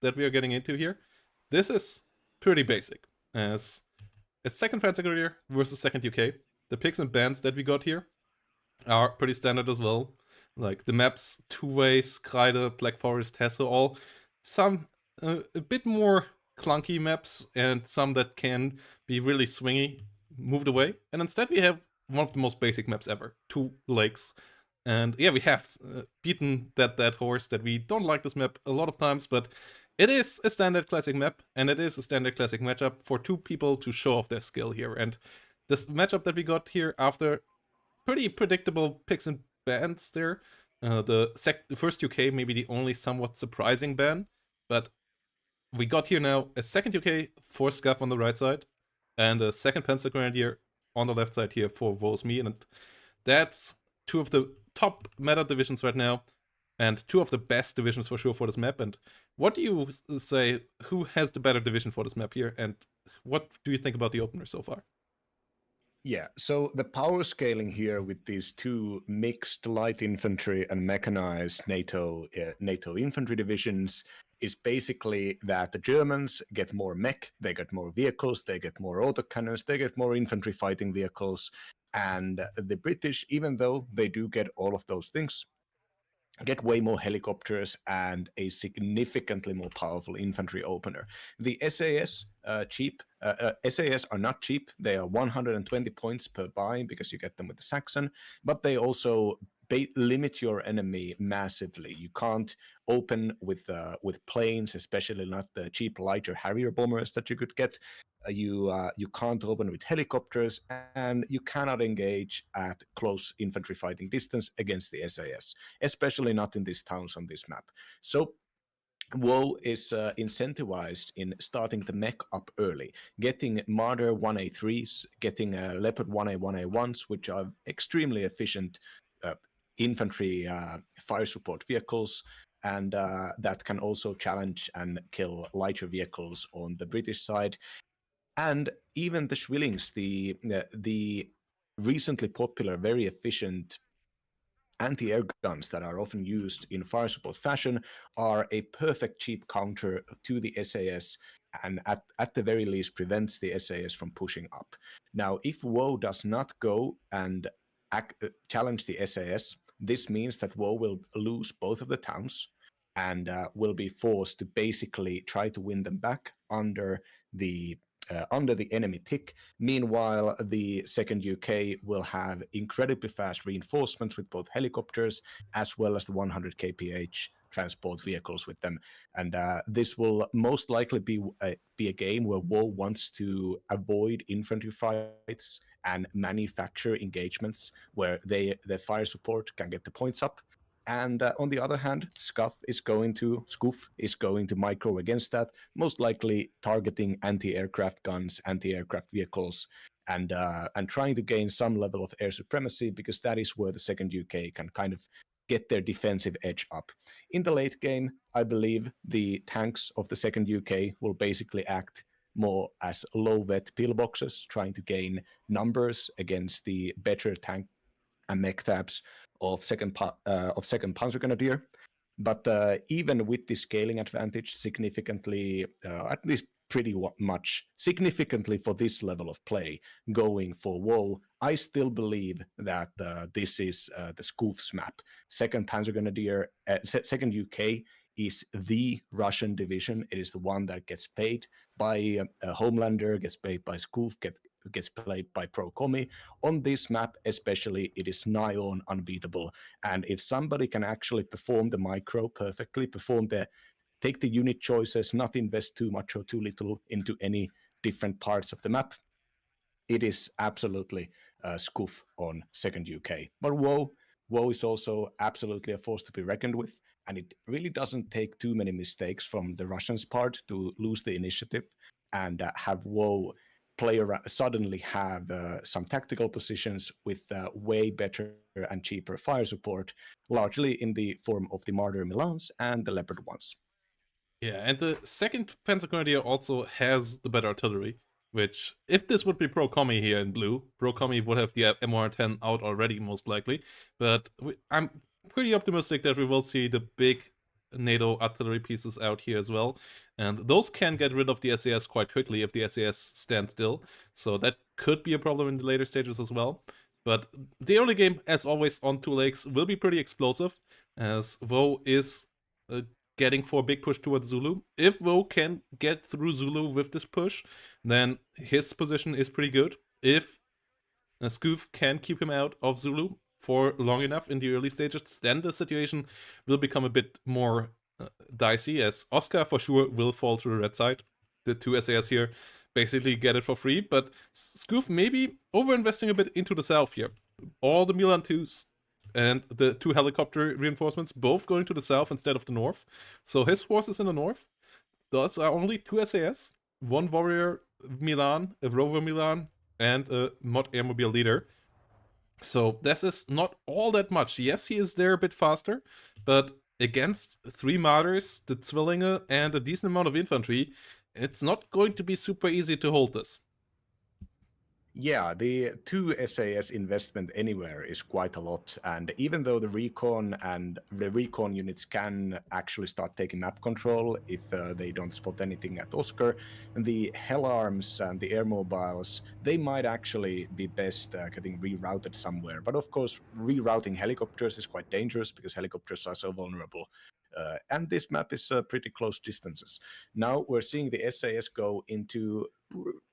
that we are getting into here, this is pretty basic. As it's second Panzer Grenadier versus second UK. The picks and bands that we got here are pretty standard as well. Like the maps, Two Ways, Kreide, Black Forest, Hesse, all some a bit more clunky maps and some that can be really swingy, moved away. And instead we have one of the most basic maps ever, Two Lakes. And yeah, we have beaten that horse that we don't like this map a lot of times, but it is a standard classic map, and it is a standard classic matchup for two people to show off their skill here. And this matchup that we got here after pretty predictable picks and bans there. The first UK maybe the only somewhat surprising ban, but we got here now a second UK for Scuff on the right side, and a second Panzer Grenadier on the left side here for Woeisme, and that's two of the top meta divisions right now, and two of the best divisions for sure for this map. And what do you say, who has the better division for this map here, and what do you think about the opener so far? Yeah, so the power scaling here with these two mixed light infantry and mechanized NATO infantry divisions is basically that the Germans get more mech, they get more vehicles, they get more autocannons, they get more infantry fighting vehicles, and the British, even though they do get all of those things, get way more helicopters and a significantly more powerful infantry opener. The SAS SAS are not cheap. They are 120 points per buy because you get them with the Saxon, but they also limit your enemy massively. You can't open with planes, especially not the cheap lighter Harrier bombers that you could get. You can't open with helicopters, and you cannot engage at close infantry fighting distance against the SAS, especially not in these towns on this map. So WoW is incentivized in starting the mech up early, getting Marder 1A3s, getting Leopard 1A 1A1s, which are extremely efficient infantry fire support vehicles, and that can also challenge and kill lighter vehicles on the British side. And even the Schwillings, the recently popular, very efficient anti-air guns that are often used in fire support fashion, are a perfect cheap counter to the SAS, and at the very least prevents the SAS from pushing up. Now, if WoW does not go and challenge the SAS, this means that WoW will lose both of the towns and will be forced to basically try to win them back under the enemy tick. Meanwhile, the second UK will have incredibly fast reinforcements with both helicopters as well as the 100 kph transport vehicles with them. And this will most likely be a game where WoW wants to avoid infantry fights and manufacture engagements where the fire support can get the points up. And on the other hand, Scoof is going to micro against that, most likely targeting anti-aircraft guns, anti-aircraft vehicles, and trying to gain some level of air supremacy, because that is where the second UK can kind of get their defensive edge up. In the late game, I believe the tanks of the second UK will basically act more as low-vet pillboxes, trying to gain numbers against the better tank and mech tabs of second Panzer Grenadier. But even with the scaling advantage, significantly, at least pretty much significantly for this level of play, going for WoW, I still believe that this is the Scoof's map. Second Panzer Grenadier, second UK is the Russian division. It is the one that gets paid by Homelander, gets paid by Scoof, gets played by Pro Comi. On this map especially, it is nigh on unbeatable. And if somebody can actually perform the micro perfectly, take the unit choices, not invest too much or too little into any different parts of the map, it is absolutely Scoof on second UK. But WoW is also absolutely a force to be reckoned with, and it really doesn't take too many mistakes from the Russians' part to lose the initiative and have WoW suddenly have some tactical positions with way better and cheaper fire support, largely in the form of the Martyr Milans and the Leopard ones. Yeah, and the second Panzer Grenadier also has the better artillery, which, if this would be Pro Comi here in blue, Pro Comi would have the MR10 out already, most likely. But I'm pretty optimistic that we will see the big NATO artillery pieces out here as well. And those can get rid of the SAS quite quickly if the SAS stands still. So that could be a problem in the later stages as well. But the early game, as always, on two legs will be pretty explosive, as Woe is getting for a big push towards Zulu. If Woe can get through Zulu with this push, then his position is pretty good. If Scoof can keep him out of Zulu for long enough in the early stages, then the situation will become a bit more dicey, as Oscar for sure will fall to the red side. The two SAS here basically get it for free, but Scoof maybe overinvesting a bit into the south here. All the Milan 2s and the two helicopter reinforcements both going to the south instead of the north. So his forces in the north, those are only two SAS, one Warrior Milan, a Rover Milan, and a Mod Airmobile leader. So this is not all that much. Yes, he is there a bit faster, but against three Martyrs, the Zwillinge, and a decent amount of infantry, it's not going to be super easy to hold this. Yeah, the 2 SAS investment anywhere is quite a lot, and even though the recon units can actually start taking map control if they don't spot anything at Oscar, the Hell Arms and the air mobiles, they might actually be best getting rerouted somewhere. But of course, rerouting helicopters is quite dangerous because helicopters are so vulnerable. And this map is pretty close distances. Now we're seeing the SAS go into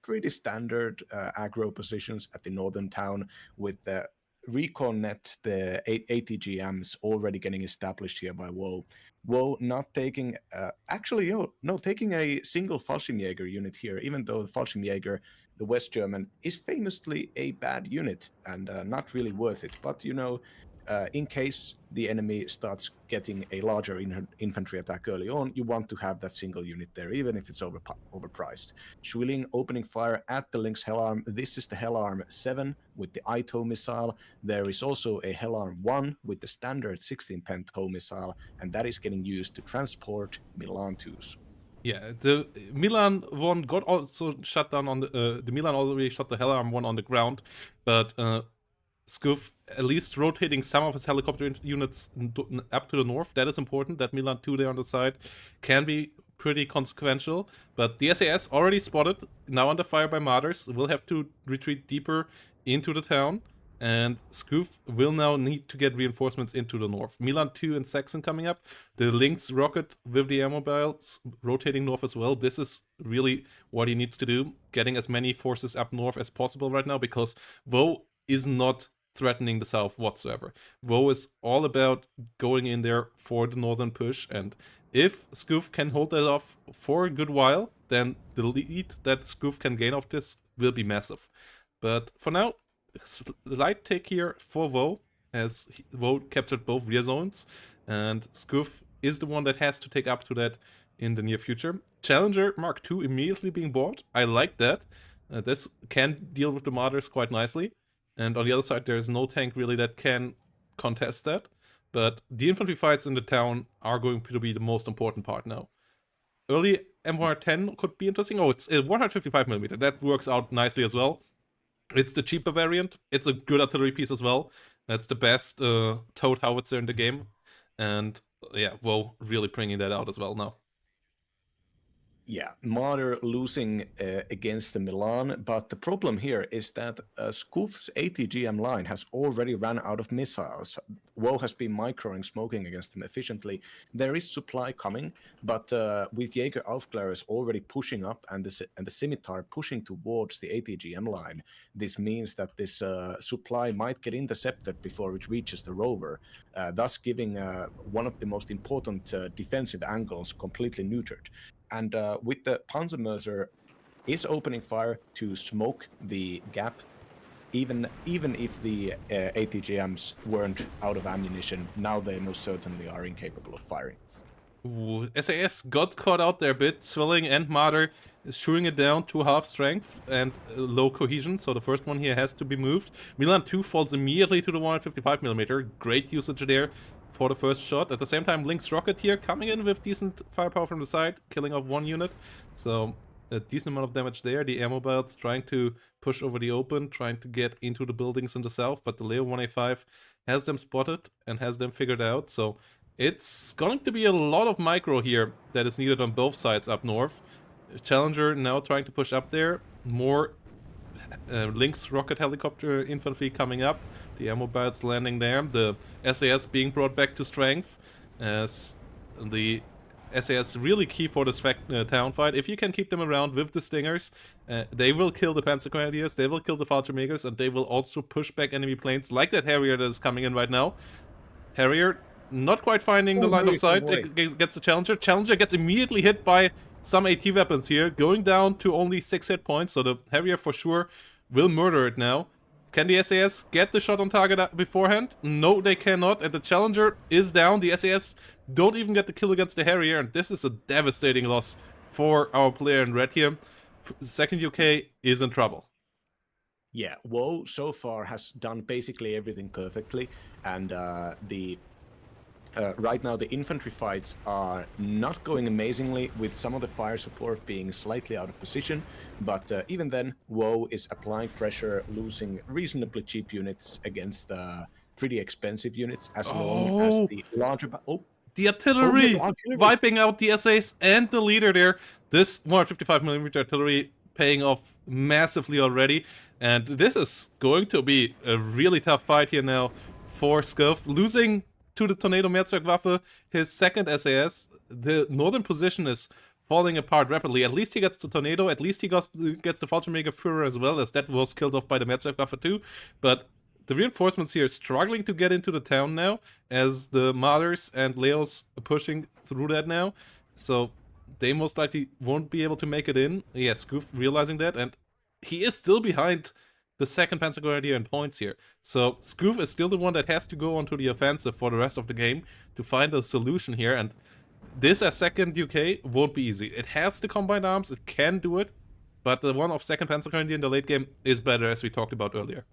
pretty standard aggro positions at the northern town, with the recon net, the ATGMs already getting established here by Woe. Woe not taking, taking a single Fallschirmjäger unit here, even though the Fallschirmjäger, the West German, is famously a bad unit and not really worth it. But in case the enemy starts getting a larger infantry attack early on, you want to have that single unit there, even if it's overpriced. Schwilling opening fire at the Lynx Hellarm. This is the Hellarm 7 with the ITO missile. There is also a Hellarm 1 with the standard 16-pen TOW missile, and that is getting used to transport Milan 2s. Yeah, the Milan one got also shut down on the Milan already shot the Hellarm one on the ground, but Scoof at least rotating some of his helicopter units up to the north. That is important. That Milan 2 there on the side can be pretty consequential. But the SAS already spotted, now under fire by Martyrs, will have to retreat deeper into the town. And Scoof will now need to get reinforcements into the north. Milan 2 and Saxon coming up. The Lynx rocket with the airmobiles rotating north as well. This is really what he needs to do. Getting as many forces up north as possible right now, because Woe is not threatening the south whatsoever. Woe is all about going in there for the northern push, and if Scoof can hold that off for a good while, then the lead that Scoof can gain off this will be massive. But for now, slight take here for Woe, as Woe captured both rear zones, and Scoof is the one that has to take up to that in the near future. Challenger Mark II immediately being bought. I like that. This can deal with the Martyrs quite nicely. And on the other side, there's no tank really that can contest that. But the infantry fights in the town are going to be the most important part now. Early M110 could be interesting. Oh, it's 155mm. That works out nicely as well. It's the cheaper variant. It's a good artillery piece as well. That's the best towed howitzer in the game. And yeah, Woe really bringing that out as well now. Yeah, Martyr losing against the Milan, but the problem here is that Scoof's ATGM line has already run out of missiles. Woe has been microing, smoking against them efficiently. There is supply coming, but with Jaeger Aufklärers already pushing up and the Scimitar pushing towards the ATGM line, this means that this supply might get intercepted before it reaches the rover, thus giving one of the most important defensive angles completely neutered. And with the Panzermörser is opening fire to smoke the gap, even if the ATGMs weren't out of ammunition, now they most certainly are incapable of firing. Ooh, SAS got caught out there a bit. Swelling and Martyr is shooting it down to half strength and low cohesion, so the first one here has to be moved. Milan 2 falls immediately to the 155mm. Great usage there for the first shot. At the same time, Lynx rocket here coming in with decent firepower from the side, killing off one unit. So a decent amount of damage there. The airmobiles trying to push over the open, trying to get into the buildings in the south, but the Leo 1A5 has them spotted and has them figured out. So It's going to be a lot of micro here that is needed on both sides up north. Challenger now trying to push up there. More Lynx rocket helicopter infantry coming up. The ammo belts landing there. The SAS being brought back to strength. As the SAS really key for this town fight. If you can keep them around with the Stingers, they will kill the Panzer Grenadiers, they will kill the Fallschirmjägers, and they will also push back enemy planes like that Harrier that is coming in right now. Harrier not quite finding the line of sight, gets the Challenger. Challenger gets immediately hit by some AT weapons here, going down to only 6 hit points, so the Harrier for sure will murder it now. Can the SAS get the shot on target beforehand? No, they cannot, and the Challenger is down. The SAS don't even get the kill against the Harrier, and this is a devastating loss for our player in red here. Second UK is in trouble. Yeah, Woe so far has done basically everything perfectly, and right now the infantry fights are not going amazingly, with some of the fire support being slightly out of position, but even then, Woe is applying pressure, losing reasonably cheap units against pretty expensive units, as long as the larger... The artillery wiping out the SAs and the leader there. This 155mm artillery paying off massively already. And this is going to be a really tough fight here now for Scuff. Losing to the Tornado Mehrzweckwaffe, his second SAS. The northern position is falling apart rapidly. At least he gets the Tornado. At least he gets the Fallschirmjäger Führer as well, as that was killed off by the Mehrzweckwaffe too. But the reinforcements here are struggling to get into the town now, as the Martyrs and Leos are pushing through that now. So they most likely won't be able to make it in. Yeah, Scoof realizing that, and he is still behind the second Panzer Grenadier in points here. So Scoof is still the one that has to go onto the offensive for the rest of the game to find a solution here, and this as second UK won't be easy. It has the combined arms, it can do it, but the one of second Panzer Grenadier in the late game is better, as we talked about earlier.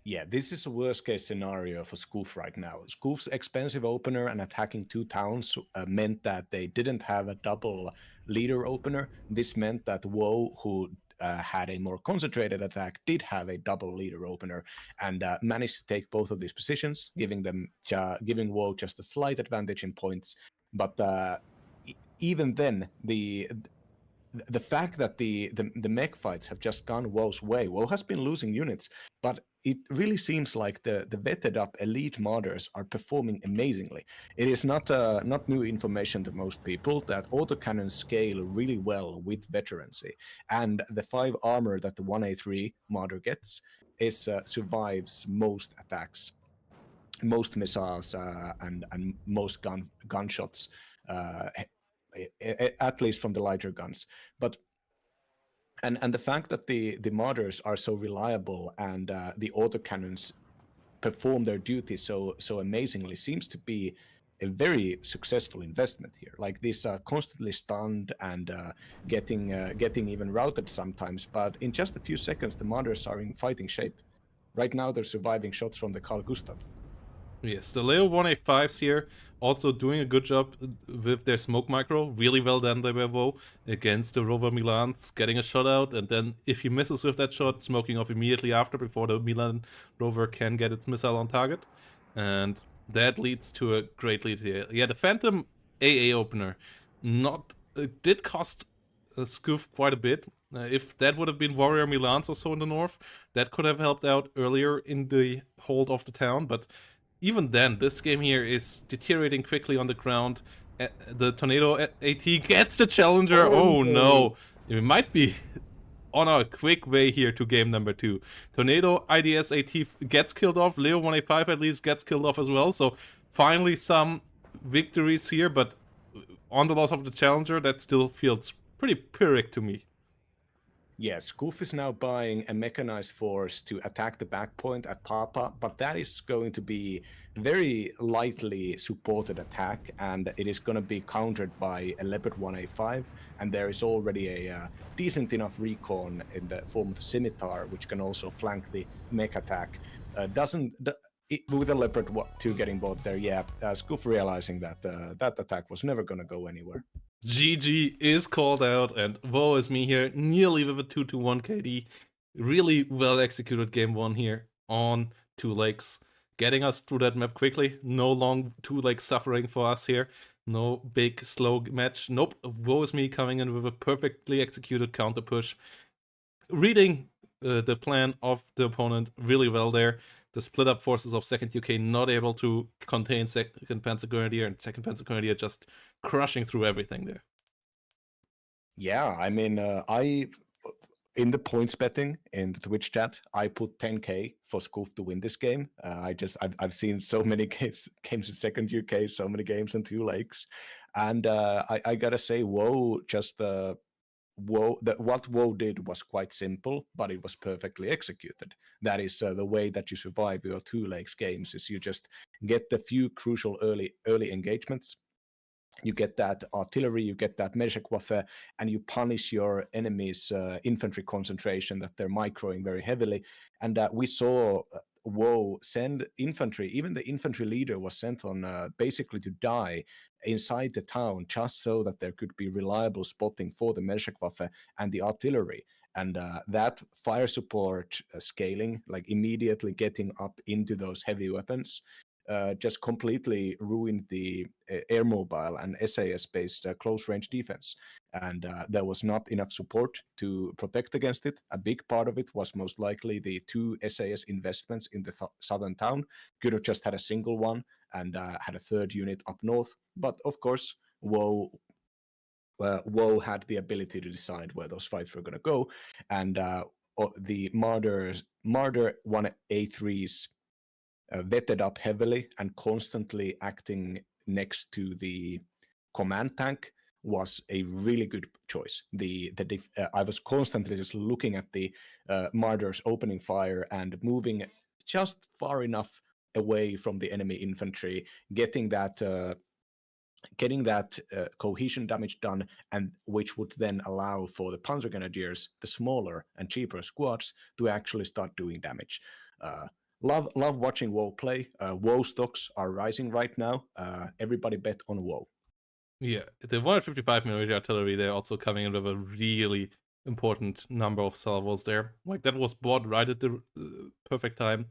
Yeah, this is a worst-case scenario for Scoof right now. Scoof's expensive opener and attacking 2 towns meant that they didn't have a double leader opener. This meant that Woe, who had a more concentrated attack, did have a double leader opener, and managed to take both of these positions, giving Woe just a slight advantage in points. But even then, the fact that the mech fights have just gone Woe's way. Woe has been losing units, but it really seems like the vetted up elite modders are performing amazingly. It is not new information to most people that autocannons scale really well with veterancy, and the 5 armor that the 1A3 modder gets is survives most attacks, most missiles, and most gunshots. At least from the lighter guns. But and the fact that the modders are so reliable and the autocannons perform their duty so amazingly seems to be a very successful investment here. Like these constantly stunned and getting even routed sometimes, but in just a few seconds the modders are in fighting shape. Right now they're surviving shots from the Carl Gustav. Yes, the Leo 1A5s here also doing a good job with their smoke micro. Really well done by Woe against the Rover Milans, getting a shot out, and then if he misses with that shot, smoking off immediately after before the Milan Rover can get its missile on target. And that leads to a great lead here. Yeah, the Phantom AA opener did cost Scoof quite a bit. If that would have been Warrior Milans or so in the north, that could have helped out earlier in the hold of the town, but even then, this game here is deteriorating quickly on the ground. The Tornado AT gets the Challenger. Oh no. It might be on a quick way here to game number 2. Tornado IDS AT gets killed off. Leo 1A5 at least gets killed off as well. So finally some victories here, but on the loss of the Challenger, that still feels pretty pyrrhic to me. Yes, Goof is now buying a mechanized force to attack the back point at Papa, but that is going to be very lightly supported attack, and it is going to be countered by a Leopard 1A5, and there is already a decent enough recon in the form of the Scimitar, which can also flank the mech attack. With the Leopard 2 getting bought there, yeah, Scoof realizing that that attack was never going to go anywhere. GG is called out, and Woeisme here, nearly with a 2-1 KD. Really well executed game 1 here on 2 lakes. getting us through that map quickly. No long two-leg suffering for us here. No big slow match. Nope. Woeisme coming in with a perfectly executed counter push. Reading the plan of the opponent really well there. The split up forces of 2nd UK not able to contain 2nd Panzer Grenadier, and 2nd Panzer Grenadier just crushing through everything there. Yeah, I mean, in the points betting in the Twitch chat, I put 10k for Scoof to win this game. I've seen so many games in 2nd UK, so many games in 2 legs, and I gotta say, Woe just what Woe did was quite simple, but it was perfectly executed. That is the way that you survive your 2 legs games, is you just get the few crucial early engagements. You get that artillery, you get that Meerschwaffe, and you punish your enemy's infantry concentration that they're microing very heavily. And we saw Woe send infantry, even the infantry leader was sent on basically to die inside the town, just so that there could be reliable spotting for the Meerschwaffe and the artillery. And that fire support scaling, like immediately getting up into those heavy weapons, just completely ruined the air mobile and SAS-based close-range defense. And there was not enough support to protect against it. A big part of it was most likely the 2 SAS investments in the southern town. Could have just had a single one and had a 3rd unit up north. But of course, Woe had the ability to decide where those fights were going to go. And the Marder 1A3s vetted up heavily and constantly acting next to the command tank was a really good choice. I was constantly just looking at the Marder's opening fire and moving just far enough away from the enemy infantry, getting that cohesion damage done, and which would then allow for the Panzer Grenadiers, the smaller and cheaper squads, to actually start doing damage. Love watching Woe play. Woe stocks are rising right now. Everybody bet on Woe. Yeah, the 155mm artillery, they're also coming in with a really important number of salvos there. Like, that was bought right at the perfect time.